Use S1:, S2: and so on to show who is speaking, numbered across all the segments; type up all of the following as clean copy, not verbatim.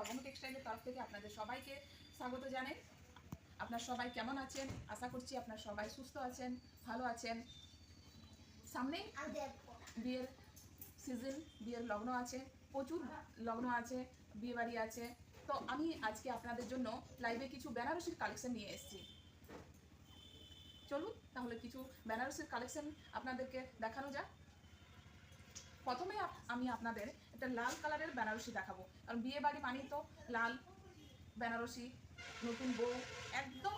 S1: লবঙ্গ টেক্সটাইলের তরফ থেকে আপনাদের সবাইকে স্বাগত জানাই। আপনার সবাই কেমন আছেন? আশা করছি আপনার সবাই সুস্থ আছেন, ভালো আছেন। সামনেই বিয়ের সিজন, বিয়ের লগ্ন আছে, প্রচুর লগ্ন আছে, বিয়ে বাড়ি আছে। তো আমি আজকে আপনাদের জন্য লাইভে কিছু বেনারসির কালেকশন নিয়ে এসেছি। চলুন তাহলে কিছু বেনারসির কালেকশন আপনাদেরকে দেখানো যাক। প্রথমে আমি আপনাদের একটা লাল কালারের বেনারসি দেখাবো, কারণ বিয়ে বাড়ি মানেই তো লাল বেনারসি, নতুন বউ, একদম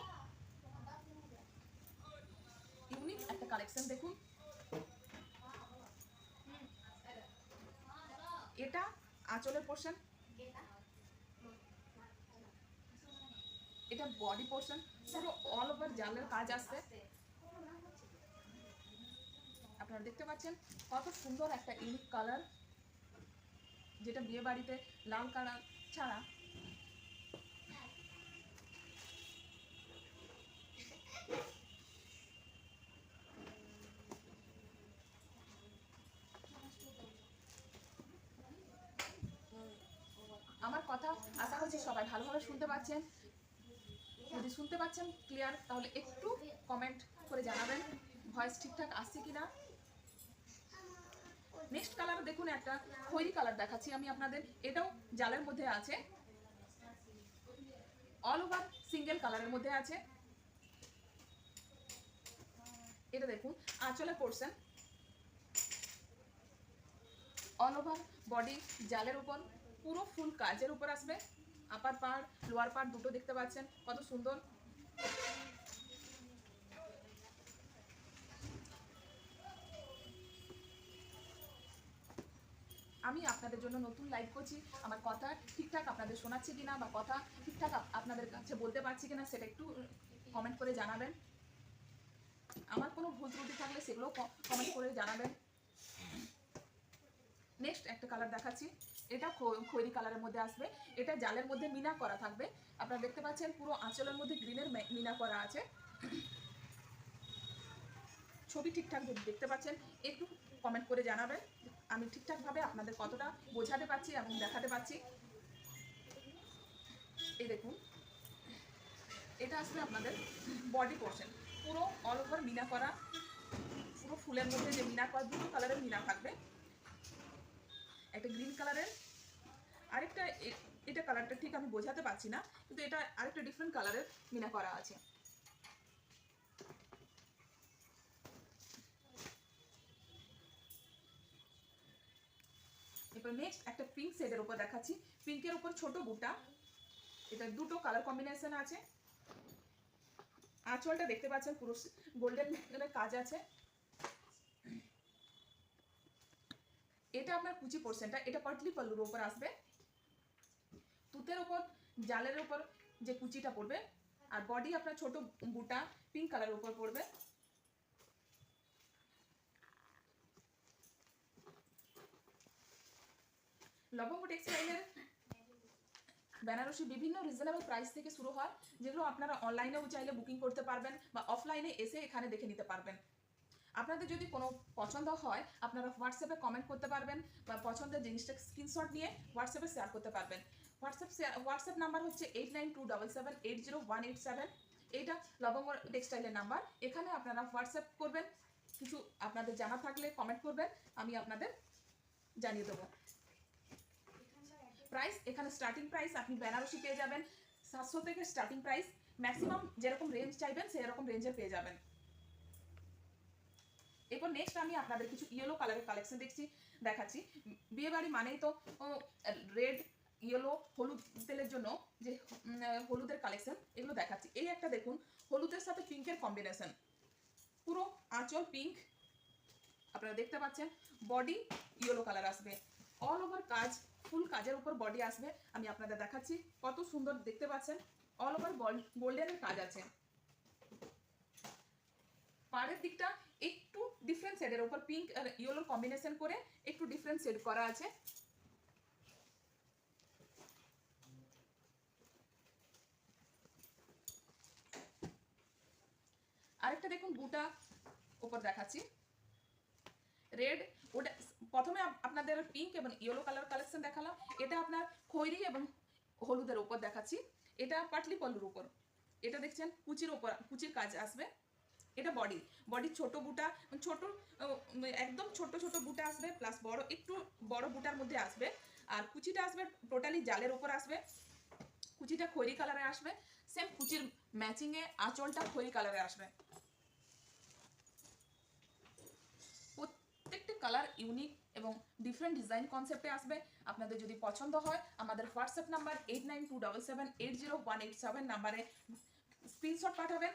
S1: ইউনিক একটা কালেকশন। দেখুন, এটা আঁচলের পোর্শন, এটা বডি পোর্শন, পুরো অল ওভার জালের কাজ আসছে। আপনারা দেখতে পাচ্ছেন কত সুন্দর একটা ইউনিক কালার, যেটা বিয়ে বাড়িতে লাল কালার ছাড়া আমার কথা আশা করছি সবাই ভালোভাবে শুনতে পাচ্ছেন। যদি শুনতে পাচ্ছেন ক্লিয়ার, তাহলে একটু কমেন্ট করে জানাবেন ভয়েস ঠিকঠাক আসছে কিনা। নেক্সট কালার দেখুন, একটা খয়েরি কালার দেখাচ্ছি আমি আপনাদের। এটাও জালের মধ্যে আছে, অল ওভার সিঙ্গেল কালারের মধ্যে আছে। এটা দেখুন আঁচলের পোর্শন, অল ওভার বডি জালের উপর, পুরো ফুল কাজের উপর আসবে। আপার পার্ট লোয়ার পার্ট দুটো দেখতে পাচ্ছেন কত সুন্দর। আমি আপনাদের জন্য নতুন লাইভ করছি, আমার কথা ঠিকঠাক আপনাদের শোনাচ্ছে কিনা বা কথা ঠিকঠাক আপনাদের কাছে বলতে পারছি কিনা সেটা একটু কমেন্ট করে জানাবেন। আমার কোনো ভুল ত্রুটি থাকলে সেগুলো কমেন্ট করে জানাবেন। নেক্সট একটা কালার দেখাচ্ছি, এটা খয়েরি কালারের মধ্যে আসবে। এটা জালের মধ্যে মিনা করা থাকবে। আপনারা দেখতে পাচ্ছেন পুরো আঁচলের মধ্যে গ্রিনের মিনা করা আছে। ছবি ঠিকঠাক যদি দেখতে পাচ্ছেন একটু কমেন্ট করে জানাবেন, আমি ঠিকঠাকভাবে আপনাদের কতটা বোঝাতে পারছি এবং দেখাতে পারছি। এই দেখুন, এটা আসবে আপনাদের বডি পোর্শন, পুরো অল ওভার মিনা করা, পুরো ফুলের মধ্যে যে মিনা করা, দুটো কালারের মিনা থাকবে। একটা গ্রিন কালারের, আরেকটা এটা কালারটা ঠিক আমি বোঝাতে পারছি না, কিন্তু এটা আরেকটা ডিফারেন্ট কালারের মিনা করা আছে। এরপর নেক্সট একটা পিঙ্ক শেডের উপর দেখাচ্ছি, পিঙ্কের উপর ছোট বুটা। এটা দুটো কালার কম্বিনেশন আছে। আঁচলটা দেখতে পাচ্ছেন পুরো গোল্ডেন কাজ আছে। এটা আপনার কুচি পোর্শনটা, এটা পাটলি পল্লুর উপর আসবে, তুতের উপর জালের উপর যে কুচিটা পড়বে, আর বডি আপনার ছোট বুটা পিঙ্ক কালারের উপর পড়বে। লবঙ্গ টেক্সটাইলের বেনারসি বিভিন্ন রিজনেবল প্রাইস থেকে শুরু হয়, যেগুলো আপনারা অনলাইনেও চাইলে বুকিং করতে পারবেন বা অফলাইনে এসে এখানে দেখে নিতে পারবেন। আপনাদের যদি কোনো পছন্দ হয় আপনারা হোয়াটসঅ্যাপে কমেন্ট করতে পারবেন বা পছন্দের জিনিসটা স্ক্রিনশট নিয়ে হোয়াটসঅ্যাপে শেয়ার করতে পারবেন। হোয়াটসঅ্যাপ নাম্বার হচ্ছে 8927780187। এইটা লবঙ্গ টেক্সটাইলের নাম্বার। এখানে আপনারা হোয়াটসঅ্যাপ করবেন, কিছু আপনাদের জানা থাকলে কমেন্ট করবেন, আমি আপনাদের জানিয়ে দেবো। প্রাইস এখানে স্টার্টিং প্রাইস আপনি বেনারসি পেয়ে যাবেন 700 থেকে স্টার্টিং প্রাইস, ম্যাক্সিমাম যেরকম রেঞ্জ চাইবেন সেরকম রেঞ্জের পেয়ে যাবেন। এরপর নেক্সট আমি আপনাদের কিছু ইয়েলো কালারের কালেকশন দেখাচ্ছি। বিয়ে বাড়ি মানেই তো রেড ইয়েলো হলুদ তেলের জন্য যে হলুদের কালেকশন, এগুলো দেখাচ্ছি। এই একটা দেখুন, হলুদের সাথে পিঙ্কের কম্বিনেশন, পুরো আঁচল পিঙ্ক আপনারা দেখতে পাচ্ছেন, বডি ইয়েলো কালার আসবে, অল ওভার কাজ, ফুল কাজের উপর বডি আসবে। আমি আপনাদের দেখাচ্ছি কত সুন্দর দেখতে পাচ্ছেন, অল ওভার গোল্ডেনের কাজ আছে। পাড়ের দিকটা একটু ডিফারেন্ট শেডের উপর পিঙ্ক আর ইয়েলোর কম্বিনেশন করে একটু ডিফারেন্ট শেড করা আছে। আরেকটা দেখুন বুটা উপর দেখাচ্ছি, রেড। ওটা প্রথমে আপনাদের পিঙ্ক এবং ইয়েলো কালার কালেকশন দেখালাম, এটা আপনার খয়েরি এবং হলুদের উপর দেখাচ্ছি। এটা পাটলি পল্লুর উপর, এটা দেখছেন কুচির উপর, কুচির কাজ আসবে। এটা বডির ছোট বুটা, ছোট একদম ছোট ছোট বুটা আসবে, প্লাস বড় একটু বড় বুটার মধ্যে আসবে। আর কুচিটা আসবে টোটালি জালের উপর আসবে, কুচিটা খয়েরি কালারে আসবে। সেম কুচির ম্যাচিংয়ে আঁচলটা খয়েরি কালারে আসবে। প্রত্যেকটি কালার ইউনিক এবং ডিফারেন্ট ডিজাইন কনসেপ্টে আসবে। আপনাদের যদি পছন্দ হয় আমাদের হোয়াটসঅ্যাপ নাম্বার 8927780187 নাম্বারে স্ক্রিনশট পাঠাবেন।